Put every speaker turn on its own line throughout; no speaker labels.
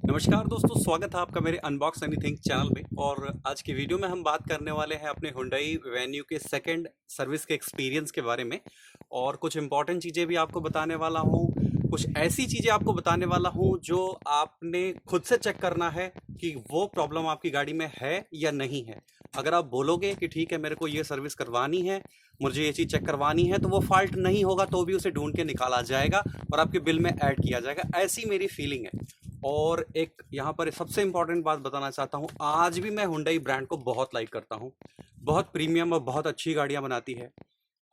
नमस्कार दोस्तों, स्वागत है आपका मेरे अनबॉक्स एनीथिंग चैनल में। और आज की वीडियो में हम बात करने वाले हैं अपने हुंडई वेन्यू के सेकंड सर्विस के एक्सपीरियंस के बारे में। और कुछ इंपॉर्टेंट चीज़ें भी आपको बताने वाला हूँ, कुछ ऐसी चीज़ें आपको बताने वाला हूँ जो आपने खुद से चेक करना है कि वो प्रॉब्लम आपकी गाड़ी में है या नहीं है। अगर आप बोलोगे कि ठीक है, मेरे को ये सर्विस करवानी है, मुझे ये चीज़ चेक करवानी है, तो वो फॉल्ट नहीं होगा तो भी उसे ढूंढ के निकाला जाएगा और आपके बिल में ऐड किया जाएगा। ऐसी मेरी फीलिंग है। और एक यहाँ पर सबसे इम्पॉर्टेंट बात बताना चाहता हूँ, आज भी मैं हुंडई ब्रांड को बहुत लाइक करता हूँ। बहुत प्रीमियम और बहुत अच्छी गाड़ियाँ बनाती है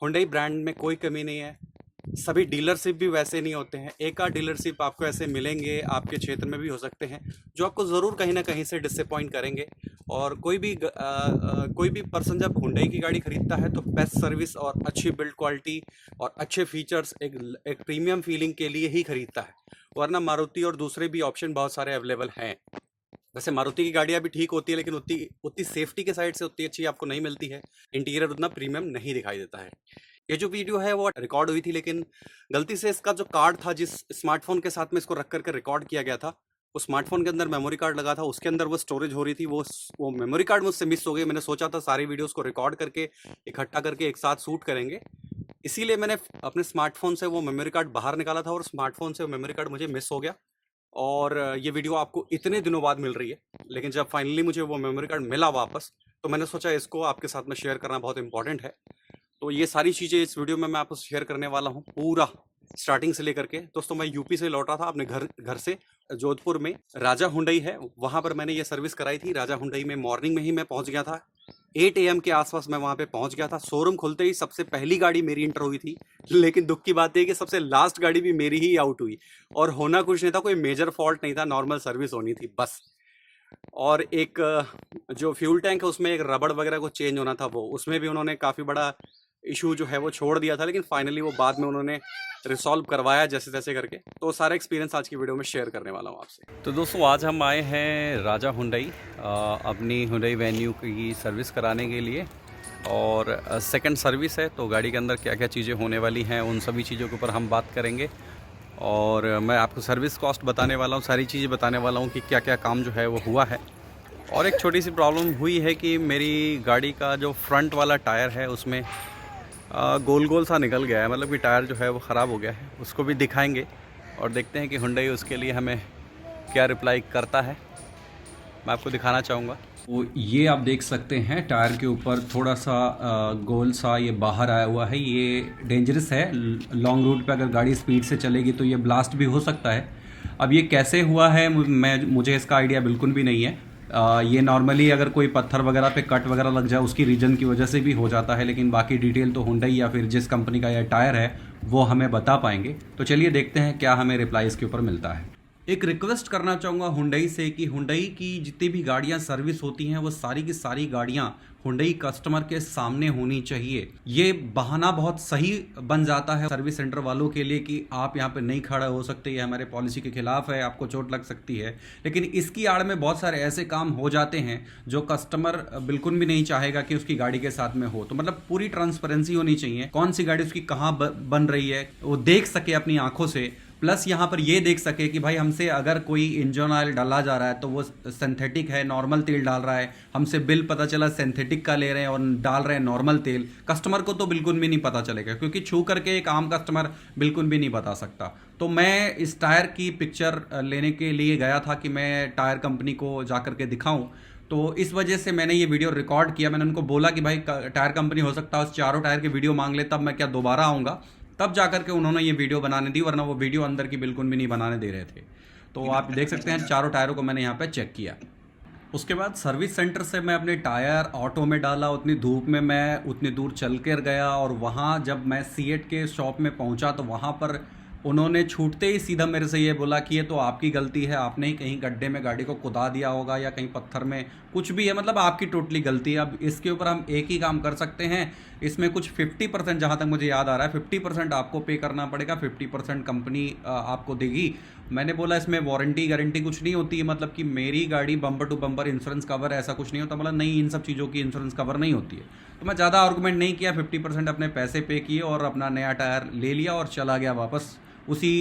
हुंडई ब्रांड में, कोई कमी नहीं है। सभी डीलरशिप भी वैसे नहीं होते हैं, एक आध डीलरशिप आपको ऐसे मिलेंगे, आपके क्षेत्र में भी हो सकते हैं, जो आपको ज़रूर कहीं ना कहीं से डिसअपॉइंट करेंगे। और कोई भी पर्सन जब हुंडई की गाड़ी खरीदता है तो बेस्ट सर्विस और अच्छी बिल्ड क्वालिटी और अच्छे फीचर्स, एक प्रीमियम फीलिंग के लिए ही खरीदता है। वरना मारुति और दूसरे भी ऑप्शन बहुत सारे अवेलेबल हैं। वैसे मारुति की गाड़ियाँ भी ठीक होती है, लेकिन उतनी उतनी सेफ्टी के साइड से उतनी अच्छी आपको नहीं मिलती है। इंटीरियर उतना प्रीमियम नहीं दिखाई देता है। ये जो वीडियो है वो रिकॉर्ड हुई थी, लेकिन गलती से इसका जो कार्ड था, जिस स्मार्टफोन के साथ में इसको रख करके रिकॉर्ड किया गया था, उस स्मार्टफोन के अंदर मेमोरी कार्ड लगा था, उसके अंदर वो स्टोरेज हो रही थी, वो मेमोरी कार्ड मुझसे मिस हो गई। मैंने सोचा था सारी वीडियोस को रिकॉर्ड करके इकट्ठा करके एक साथ शूट करेंगे, इसीलिए मैंने अपने स्मार्टफोन से वो मेमोरी कार्ड बाहर निकाला था और स्मार्टफोन से वो मेमोरी कार्ड मुझे मिस हो गया। और ये वीडियो आपको इतने दिनों बाद मिल रही है, लेकिन जब फाइनली मुझे वो मेमोरी कार्ड मिला वापस, तो मैंने सोचा इसको आपके साथ में शेयर करना बहुत इंपॉर्टेंट है। तो ये सारी चीज़ें इस वीडियो में मैं आपको शेयर करने वाला हूँ, पूरा स्टार्टिंग से लेकर के। दोस्तों, मैं यूपी से लौटा था अपने घर से। जोधपुर में राजा हुंडई है, वहाँ पर मैंने ये सर्विस कराई थी। राजा हुंडई में मॉर्निंग में ही मैं पहुँच गया था, 8 AM के आसपास मैं वहाँ पे पहुँच गया था। शोरूम खुलते ही सबसे पहली गाड़ी मेरी इंटर हुई थी, लेकिन दुख की बात है कि सबसे लास्ट गाड़ी भी मेरी ही आउट हुई। और होना कुछ नहीं था, कोई मेजर फॉल्ट नहीं था, नॉर्मल सर्विस होनी थी बस। और एक जो फ्यूल टैंक है उसमें एक रबड़ वगैरह को चेंज होना था, वो उसमें भी उन्होंने काफ़ी बड़ा इशू जो है वो छोड़ दिया था, लेकिन फाइनली वो बाद में उन्होंने रिसॉल्व करवाया जैसे तैसे करके। तो सारा एक्सपीरियंस आज की वीडियो में शेयर करने वाला हूँ आपसे। तो दोस्तों, आज हम आए हैं राजा हुंडई अपनी हुंडई वेन्यू की सर्विस कराने के लिए। और सेकंड सर्विस है, तो गाड़ी के अंदर क्या क्या चीज़ें होने वाली हैं उन सभी चीज़ों के ऊपर हम बात करेंगे। और मैं आपको सर्विस कॉस्ट बताने वाला हूँ, सारी चीज़ें बताने वाला हूँ कि क्या क्या काम जो है वो हुआ है। और एक छोटी सी प्रॉब्लम हुई है कि मेरी गाड़ी का जो फ्रंट वाला टायर है उसमें गोल गोल सा निकल गया है, मतलब कि टायर जो है वो ख़राब हो गया है। उसको भी दिखाएंगे और देखते हैं कि हुंडई उसके लिए हमें क्या रिप्लाई करता है, मैं आपको दिखाना चाहूँगा।
तो ये आप देख सकते हैं टायर के ऊपर थोड़ा सा गोल सा ये बाहर आया हुआ है। ये डेंजरस है, लॉन्ग रूट पे अगर गाड़ी स्पीड से चलेगी तो ये ब्लास्ट भी हो सकता है। अब ये कैसे हुआ है मुझे इसका आइडिया बिल्कुल भी नहीं है। ये नॉर्मली अगर कोई पत्थर वगैरह पे कट वगैरह लग जाए उसकी रीजन की वजह से भी हो जाता है, लेकिन बाकी डिटेल तो हुंडई या फिर जिस कंपनी का यह टायर है वो हमें बता पाएंगे। तो चलिए देखते हैं क्या हमें रिप्लाई इसके ऊपर मिलता है। एक रिक्वेस्ट करना चाहूँगा हुंडई से कि हुंडई की जितनी भी गाड़ियाँ सर्विस होती हैं वो सारी की सारी गाड़ियाँ हुंडई कस्टमर के सामने होनी चाहिए। ये बहाना बहुत सही बन जाता है सर्विस सेंटर वालों के लिए कि आप यहाँ पे नहीं खड़ा हो सकते, ये हमारे पॉलिसी के खिलाफ है, आपको चोट लग सकती है। लेकिन इसकी आड़ में बहुत सारे ऐसे काम हो जाते हैं जो कस्टमर बिल्कुल भी नहीं चाहेगा कि उसकी गाड़ी के साथ में हो। तो मतलब पूरी ट्रांसपेरेंसी होनी चाहिए, कौन सी गाड़ी उसकी कहाँ बन रही है वो देख सके अपनी आंखों से। प्लस यहाँ पर ये देख सके कि भाई हमसे अगर कोई इंजन ऑयल डाला जा रहा है तो वो सिंथेटिक है, नॉर्मल तेल डाल रहा है, हमसे बिल पता चला सिंथेटिक का ले रहे हैं और डाल रहे हैं नॉर्मल तेल। कस्टमर को तो बिल्कुल भी नहीं पता चलेगा, क्योंकि छू करके एक आम कस्टमर बिल्कुल भी नहीं बता सकता। तो मैं इस टायर की पिक्चर लेने के लिए गया था कि मैं टायर कंपनी को जा करके दिखाऊँ। तो इस वजह से मैंने ये वीडियो रिकॉर्ड किया। मैंने उनको बोला कि भाई टायर कंपनी हो सकता है उस चारों टायर की वीडियो मांग ले, तब मैं क्या दोबारा आऊँगा, तब जाकर के उन्होंने ये वीडियो बनाने दी, वरना वो वीडियो अंदर की बिल्कुल भी नहीं बनाने दे रहे थे। तो आप देख सकते हैं चारों टायरों को मैंने यहाँ पे चेक किया। उसके बाद सर्विस सेंटर से मैं अपने टायर ऑटो में डाला, उतनी धूप में मैं उतनी दूर चल कर गया। और वहाँ जब मैं सीएट के शॉप में पहुँचा तो वहाँ पर उन्होंने छूटते ही सीधा मेरे से ये बोला कि ये तो आपकी गलती है, आपने ही कहीं गड्ढे में गाड़ी को कुदा दिया होगा या कहीं पत्थर में कुछ भी है, मतलब आपकी टोटली गलती है। अब इसके ऊपर हम एक ही काम कर सकते हैं, इसमें कुछ 50%, जहाँ तक मुझे याद आ रहा है 50% आपको पे करना पड़ेगा, 50% कंपनी आपको देगी। मैंने बोला इसमें वारंटी गारंटी कुछ नहीं होती है, मतलब कि मेरी गाड़ी bumper to bumper insurance cover ऐसा कुछ नहीं होता, मतलब नहीं, इन सब चीज़ों की इंश्योरेंस कवर नहीं होती है। तो मैं ज़्यादा आर्गूमेंट नहीं किया, 50% अपने पैसे पे किए और अपना नया टायर ले लिया और चला गया वापस उसी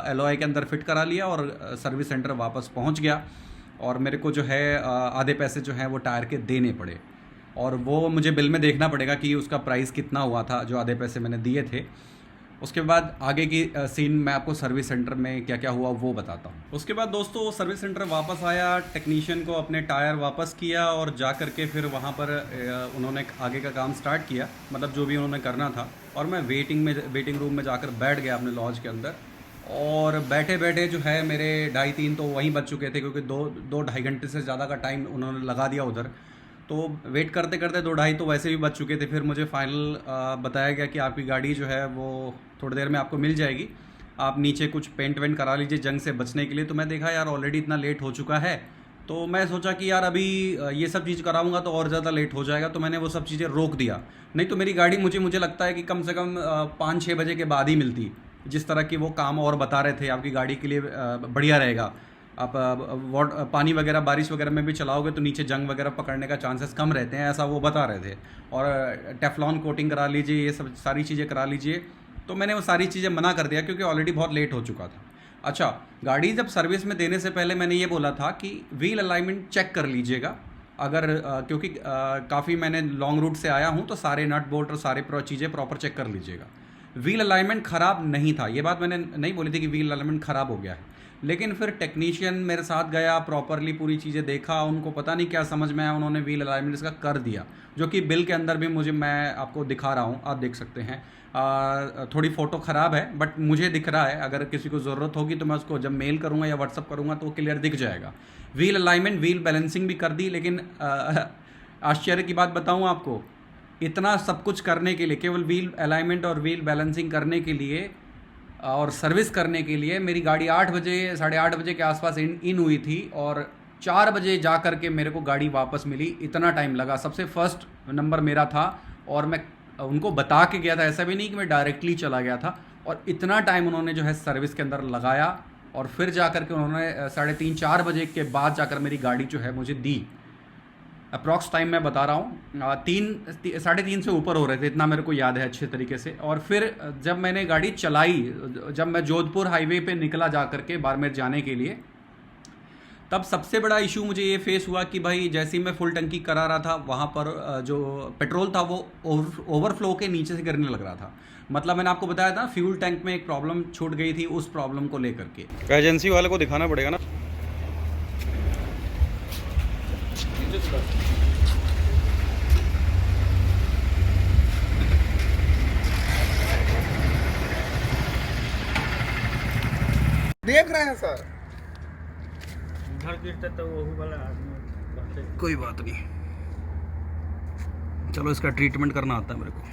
एलॉय के अंदर फिट करा लिया और सर्विस सेंटर वापस पहुंच गया। और मेरे को जो है आधे पैसे जो हैं वो टायर के देने पड़े, और वो मुझे बिल में देखना पड़ेगा कि उसका प्राइस कितना हुआ था जो आधे पैसे मैंने दिए थे। उसके बाद आगे की सीन मैं आपको सर्विस सेंटर में क्या क्या हुआ वो बताता हूँ। उसके बाद दोस्तों सर्विस सेंटर वापस आया, टेक्नीशियन को अपने टायर वापस किया और जा कर के फिर वहाँ पर उन्होंने आगे का काम स्टार्ट किया, मतलब जो भी उन्होंने करना था। और मैं वेटिंग रूम में जाकर बैठ गया अपने लॉज के अंदर, और बैठे बैठे जो है मेरे 2:30-3 तो वहीं बज चुके थे, क्योंकि 2-2.5 घंटे से ज़्यादा का टाइम उन्होंने लगा दिया उधर। तो वेट करते करते 2-2.5 तो वैसे भी बच चुके थे। फिर मुझे फाइनल बताया गया कि आपकी गाड़ी जो है वो थोड़ी देर में आपको मिल जाएगी, आप नीचे कुछ पेंट वेंट करा लीजिए जंग से बचने के लिए। तो मैं देखा यार ऑलरेडी इतना लेट हो चुका है, तो मैं सोचा कि यार अभी ये सब चीज़ कराऊंगा तो और ज़्यादा लेट हो जाएगा, तो मैंने वो सब चीज़ें रोक दिया। नहीं तो मेरी गाड़ी मुझे लगता है कि कम से कम 5-6 बजे के बाद ही मिलती। जिस तरह की वो काम और बता रहे थे आपकी गाड़ी के लिए बढ़िया रहेगा, आप पानी वगैरह बारिश वगैरह में भी चलाओगे तो नीचे जंग वगैरह पकड़ने का चांसेस कम रहते हैं, ऐसा वो बता रहे थे। और टेफ्लॉन कोटिंग करा लीजिए, ये सब सारी चीज़ें करा लीजिए। तो मैंने वो सारी चीज़ें मना कर दिया क्योंकि ऑलरेडी बहुत लेट हो चुका था। अच्छा, गाड़ी जब सर्विस में देने से पहले मैंने ये बोला था कि व्हील अलाइनमेंट चेक कर लीजिएगा, अगर क्योंकि काफ़ी मैंने लॉन्ग रूट से आया हूँ तो सारे नट बोल्ट और सारे चीज़ें प्रॉपर चेक कर लीजिएगा। व्हील अलाइनमेंट ख़राब नहीं था, ये बात मैंने नहीं बोली थी कि व्हील अलाइनमेंट ख़राब हो गया है। लेकिन फिर टेक्नीशियन मेरे साथ गया, प्रॉपरली पूरी चीज़ें देखा, उनको पता नहीं क्या समझ में आया, उन्होंने व्हील अलाइनमेंट इसका कर दिया, जो कि बिल के अंदर भी मैं आपको दिखा रहा हूँ, आप देख सकते हैं। थोड़ी फ़ोटो ख़राब है बट मुझे दिख रहा है, अगर किसी को ज़रूरत होगी तो मैं उसको जब मेल करूँगा या व्हाट्सअप करूँगा तो वो क्लियर दिख जाएगा। व्हील अलाइनमेंट, व्हील बैलेंसिंग भी कर दी, लेकिन आश्चर्य की बात बताऊँ आपको, इतना सब कुछ करने के लिए, केवल व्हील अलाइनमेंट और व्हील बैलेंसिंग करने के लिए और सर्विस करने के लिए मेरी गाड़ी 8 बजे 8:30 बजे के आसपास इन हुई थी, और 4 बजे जा कर के मेरे को गाड़ी वापस मिली। इतना टाइम लगा, सबसे फर्स्ट नंबर मेरा था और मैं उनको बता के गया था, ऐसा भी नहीं कि मैं डायरेक्टली चला गया था। और इतना टाइम उन्होंने जो है सर्विस के अंदर लगाया, और फिर जा कर के उन्होंने 3:30-4 बजे के बाद जाकर मेरी गाड़ी जो है मुझे दी। अप्रॉक्स टाइम मैं बता रहा हूँ 3-3:30 से ऊपर हो रहे थे, इतना मेरे को याद है अच्छे तरीके से। और फिर जब मैंने गाड़ी चलाई, जब मैं जोधपुर हाईवे पे निकला जा कर के बाड़मेर जाने के लिए, तब सबसे बड़ा इशू मुझे ये फेस हुआ कि भाई जैसे ही मैं फुल टंकी करा रहा था, वहाँ पर जो पेट्रोल था वो ओवरफ्लो के नीचे से गिरने लग रहा था। मतलब मैंने आपको बताया था फ्यूल टैंक में एक प्रॉब्लम छूट गई थी, उस प्रॉब्लम को लेकर के
एजेंसी वाले को दिखाना पड़ेगा ना।
देख रहे हैं सर,
घर गिरते तो वही वाला आदमी।
कोई बात नहीं, चलो इसका ट्रीटमेंट करना आता है मेरे को।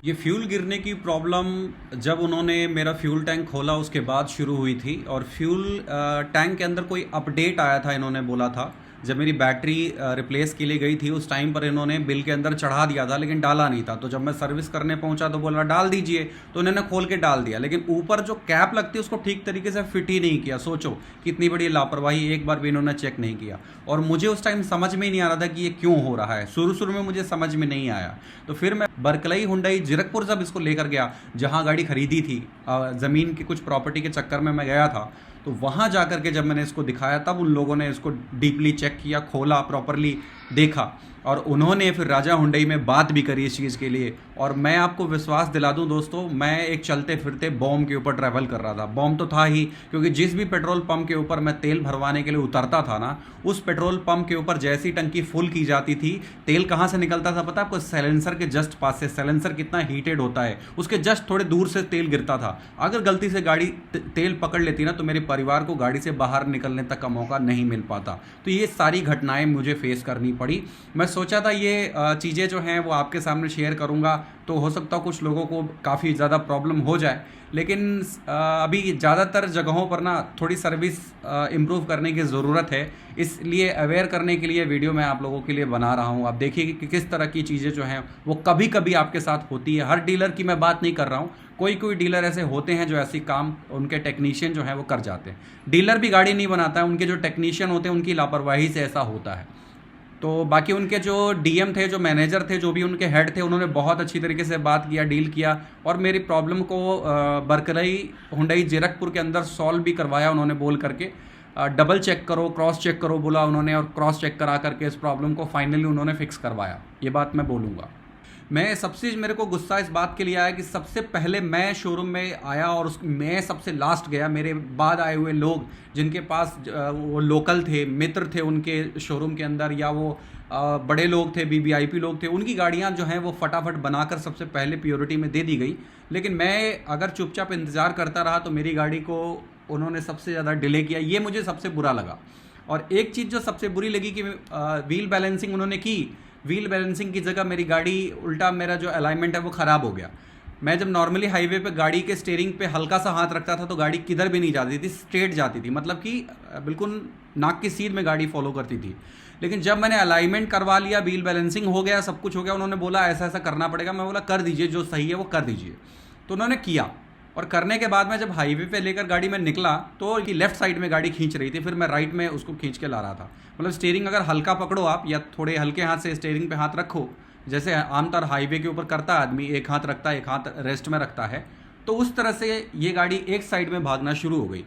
ये फ्यूल गिरने की प्रॉब्लम जब उन्होंने मेरा फ्यूल टैंक खोला उसके बाद शुरू हुई थी, और फ्यूल टैंक के अंदर कोई अपडेट आया था, इन्होंने बोला था। जब मेरी बैटरी रिप्लेस के लिए गई थी उस टाइम पर इन्होंने बिल के अंदर चढ़ा दिया था, लेकिन डाला नहीं था। तो जब मैं सर्विस करने पहुंचा तो बोला डाल दीजिए, तो इन्होंने खोल के डाल दिया, लेकिन ऊपर जो कैप लगती है उसको ठीक तरीके से फिट ही नहीं किया। सोचो कितनी बड़ी लापरवाही, एक बार भी इन्होंने चेक नहीं किया। और मुझे उस टाइम समझ में ही नहीं आ रहा था कि ये क्यों हो रहा है, शुरू में मुझे समझ में नहीं आया। तो फिर मैं बरकलई हुंडई जीरकपुर जब इसको लेकर गया, जहाँ गाड़ी खरीदी थी, ज़मीन की कुछ प्रॉपर्टी के चक्कर में मैं गया था, तो वहाँ जाकर के जब मैंने इसको दिखाया तब उन लोगों ने इसको डीपली चेक किया, खोला, प्रॉपरली देखा, और उन्होंने फिर राजा हुंडई में बात भी करी इस चीज़ के लिए। और मैं आपको विश्वास दिला दूं दोस्तों, मैं एक चलते फिरते बॉम्ब के ऊपर ट्रैवल कर रहा था। बॉम्ब तो था ही, क्योंकि जिस भी पेट्रोल पंप के ऊपर मैं तेल भरवाने के लिए उतरता था ना, उस पेट्रोल पंप के ऊपर जैसी टंकी फुल की जाती थी, तेल कहाँ से निकलता था पता है आपको? साइलेंसर के जस्ट पास से। साइलेंसर कितना हीटेड होता है, उसके जस्ट थोड़े दूर से तेल गिरता था। अगर गलती से गाड़ी तेल पकड़ लेती ना, तो मेरे परिवार को गाड़ी से बाहर निकलने तक का मौका नहीं मिल पाता। तो ये सारी घटनाएं मुझे फेस करनी पड़ी। मैं सोचा था ये चीज़ें जो हैं वो आपके सामने शेयर करूंगा, तो हो सकता है कुछ लोगों को काफ़ी ज़्यादा प्रॉब्लम हो जाए, लेकिन अभी ज़्यादातर जगहों पर ना थोड़ी सर्विस इम्प्रूव करने की ज़रूरत है, इसलिए अवेयर करने के लिए वीडियो मैं आप लोगों के लिए बना रहा हूँ। आप देखिए कि किस तरह की चीज़ें जो हैं वो कभी कभी आपके साथ होती है। हर डीलर की मैं बात नहीं कर रहा हूँ, कोई डीलर ऐसे होते हैं जो ऐसी काम उनके टेक्नीशियन जो हैं वो कर जाते हैं। डीलर भी गाड़ी नहीं बनाता है, उनके जो टेक्नीशियन होते हैं उनकी लापरवाही से ऐसा होता है। तो बाकी उनके जो डीएम थे, जो मैनेजर थे, जो भी उनके हेड थे, उन्होंने बहुत अच्छी तरीके से बात किया, डील किया और मेरी प्रॉब्लम को बरकराई हुंडई जीरकपुर के अंदर सॉल्व भी करवाया उन्होंने बोल करके। डबल चेक करो, क्रॉस चेक करो बोला उन्होंने, और क्रॉस चेक करा करके इस प्रॉब्लम को फाइनली उन्होंने फिक्स करवाया। ये बात मैं बोलूँगा। मैं सबसे मेरे को गुस्सा इस बात के लिए आया कि सबसे पहले मैं शोरूम में आया और मैं सबसे लास्ट गया। मेरे बाद आए हुए लोग जिनके पास वो लोकल थे, मित्र थे उनके शोरूम के अंदर, या वो बड़े लोग थे, वीवीआईपी लोग थे, उनकी गाड़ियां जो हैं वो फटाफट बनाकर सबसे पहले प्योरिटी में दे दी गई। लेकिन मैं अगर चुपचाप इंतज़ार करता रहा तो मेरी गाड़ी को उन्होंने सबसे ज़्यादा डिले किया। ये मुझे सबसे बुरा लगा। और एक चीज़ जो सबसे बुरी लगी कि व्हील बैलेंसिंग उन्होंने की। व्हील बैलेंसिंग की जगह मेरी गाड़ी उल्टा, मेरा जो अलाइनमेंट है वो ख़राब हो गया। मैं जब नॉर्मली हाईवे पे गाड़ी के स्टीयरिंग पे हल्का सा हाथ रखता था तो गाड़ी किधर भी नहीं जाती थी, स्ट्रेट जाती थी, मतलब कि बिल्कुल नाक की सीध में गाड़ी फॉलो करती थी। लेकिन जब मैंने अलाइनमेंट करवा लिया, व्हील बैलेंसिंग हो गया, सब कुछ हो गया, उन्होंने बोला ऐसा ऐसा करना पड़ेगा। मैं बोला कर दीजिए, जो सही है वो कर दीजिए। तो उन्होंने किया, और करने के बाद मैं जब हाईवे पे लेकर गाड़ी में निकला तो लेफ्ट साइड में गाड़ी खींच रही थी, फिर मैं राइट में उसको खींच के ला रहा था। मतलब स्टीयरिंग अगर हल्का पकड़ो आप, या थोड़े हल्के हाथ से स्टीयरिंग पे हाथ रखो, जैसे आमतौर हाईवे के ऊपर करता है आदमी, एक हाथ रखता है, एक हाथ रेस्ट में रखता है, तो उस तरह से ये गाड़ी एक साइड में भागना शुरू हो गई।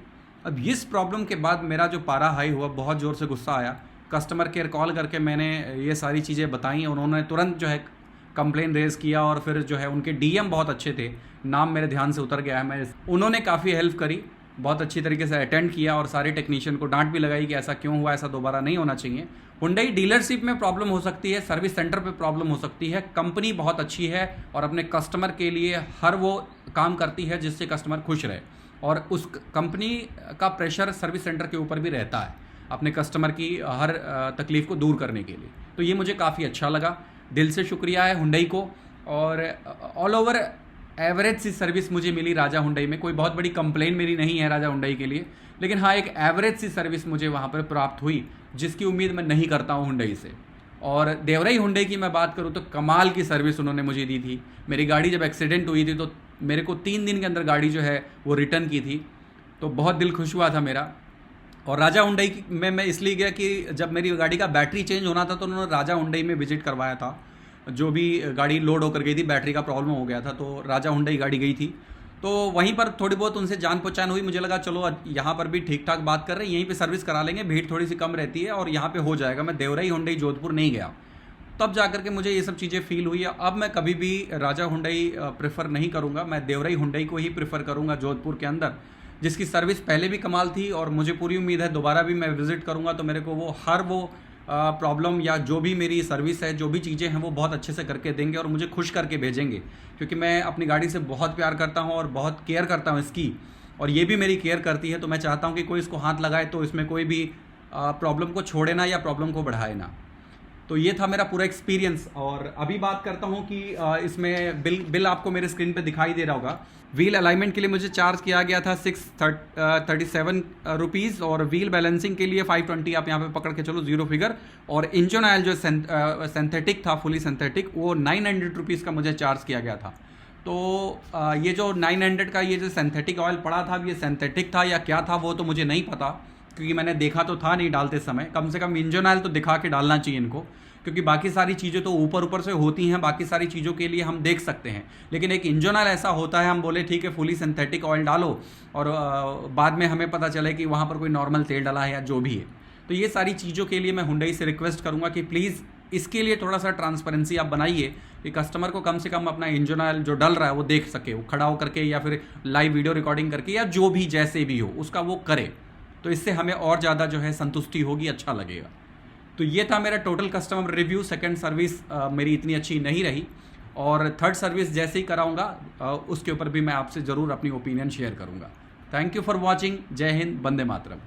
अब इस प्रॉब्लम के बाद मेरा जो पारा हाई हुआ, बहुत ज़ोर से गुस्सा आया। कस्टमर केयर कॉल करके मैंने ये सारी चीज़ें बताई, उन्होंने तुरंत जो है कंप्लेन रेज़ किया। और फिर जो है उनके डीएम बहुत अच्छे थे, नाम मेरे ध्यान से उतर गया है, उन्होंने काफ़ी हेल्प करी, बहुत अच्छी तरीके से अटेंड किया और सारे टेक्नीशियन को डांट भी लगाई कि ऐसा क्यों हुआ, ऐसा दोबारा नहीं होना चाहिए। हुंडई डीलरशिप में प्रॉब्लम हो सकती है, सर्विस सेंटर पे प्रॉब्लम हो सकती है। कंपनी बहुत अच्छी है और अपने कस्टमर के लिए हर वो काम करती है जिससे कस्टमर खुश रहे, और उस कंपनी का प्रेशर सर्विस सेंटर के ऊपर भी रहता है अपने कस्टमर की हर तकलीफ़ को दूर करने के लिए। तो ये मुझे काफ़ी अच्छा लगा, दिल से शुक्रिया है हुंडई को। और ऑल ओवर एवरेज सी सर्विस मुझे मिली राजा हुंडई में। कोई बहुत बड़ी कंप्लेन मेरी नहीं है राजा हुंडई के लिए, लेकिन हाँ एक एवरेज सी सर्विस मुझे वहाँ पर प्राप्त हुई, जिसकी उम्मीद मैं नहीं करता हूँ हुंडई से। और देवराई हुंडई की मैं बात करूँ तो कमाल की सर्विस उन्होंने मुझे दी थी। मेरी गाड़ी जब एक्सीडेंट हुई थी तो मेरे को 3 दिन के अंदर गाड़ी जो है वो रिटर्न की थी, तो बहुत दिल खुश हुआ था मेरा। और राजा हुंडई में मैं इसलिए गया कि जब मेरी गाड़ी का बैटरी चेंज होना था तो उन्होंने राजा हुंडई में विजिट करवाया था। जो भी गाड़ी लोड होकर गई थी, बैटरी का प्रॉब्लम हो गया था, तो राजा हुंडई गाड़ी गई थी, तो वहीं पर थोड़ी बहुत उनसे जान पहचान हुई। मुझे लगा चलो यहाँ पर भी ठीक ठाक बात कर रहे हैं, यहीं पे सर्विस करा लेंगे, भीड़ थोड़ी सी कम रहती है और यहाँ पे हो जाएगा। मैं देवराई हुंडई जोधपुर नहीं गया, तब जा करके मुझे ये सब चीज़ें फील हुई। अब मैं कभी भी राजा हुंडई प्रेफर नहीं करूँगा, मैं देवराई हुंडई को ही प्रेफर करूँगा जोधपुर के अंदर, जिसकी सर्विस पहले भी कमाल थी। और मुझे पूरी उम्मीद है दोबारा भी मैं विज़िट करूँगा तो मेरे को वो हर वो प्रॉब्लम या जो भी मेरी सर्विस है, जो भी चीज़ें हैं वो बहुत अच्छे से करके देंगे और मुझे खुश करके भेजेंगे, क्योंकि मैं अपनी गाड़ी से बहुत प्यार करता हूँ और बहुत केयर करता हूँ इसकी, और ये भी मेरी केयर करती है। तो मैं चाहता हूँ कि कोई इसको हाथ लगाए तो इसमें कोई भी प्रॉब्लम को छोड़े ना या प्रॉब्लम को बढ़ाए ना। तो ये था मेरा पूरा एक्सपीरियंस। और अभी बात करता हूँ कि इसमें बिल आपको मेरे स्क्रीन पे दिखाई दे रहा होगा। व्हील अलाइनमेंट के लिए मुझे चार्ज किया गया था 637 रुपीज़, और व्हील बैलेंसिंग के लिए 520 आप यहाँ पे पकड़ के चलो, जीरो फिगर। और इंजन ऑयल जो सिंथेटिक था, फुली सिंथेटिक, वो 900 रुपीज़ का मुझे चार्ज किया गया था। तो ये जो 900 का ये जो सिंथेटिक ऑयल पड़ा था, ये सिंथेटिक था या क्या था वो तो मुझे नहीं पता, क्योंकि मैंने देखा तो था नहीं डालते समय। कम से कम इंजन ऑयल तो दिखा के डालना चाहिए इनको, क्योंकि बाकी सारी चीज़ें तो ऊपर ऊपर से होती हैं, बाकी सारी चीज़ों के लिए हम देख सकते हैं। लेकिन एक इंजन ऑयल ऐसा होता है, हम बोले ठीक है फुली सिंथेटिक ऑयल डालो और बाद में हमें पता चले कि वहाँ पर कोई नॉर्मल तेल डाला है या जो भी है। तो ये सारी चीज़ों के लिए मैं हुंडई से रिक्वेस्ट करूँगा कि प्लीज़ इसके लिए थोड़ा सा ट्रांसपेरेंसी आप बनाइए, कि कस्टमर को कम से कम अपना इंजन ऑयल जो डल रहा है वो देख सके, वो खड़ा होकर के या फिर लाइव वीडियो रिकॉर्डिंग करके या जो भी जैसे भी हो उसका वो करे। तो इससे हमें और ज़्यादा जो है संतुष्टि होगी, अच्छा लगेगा। तो ये था मेरा total customer review. Second service मेरी इतनी अच्छी नहीं रही, और थर्ड सर्विस जैसे ही कराऊंगा उसके ऊपर भी मैं आपसे ज़रूर अपनी ओपिनियन शेयर करूंगा। Thank you for watching. जय हिंद, वंदे मातरम।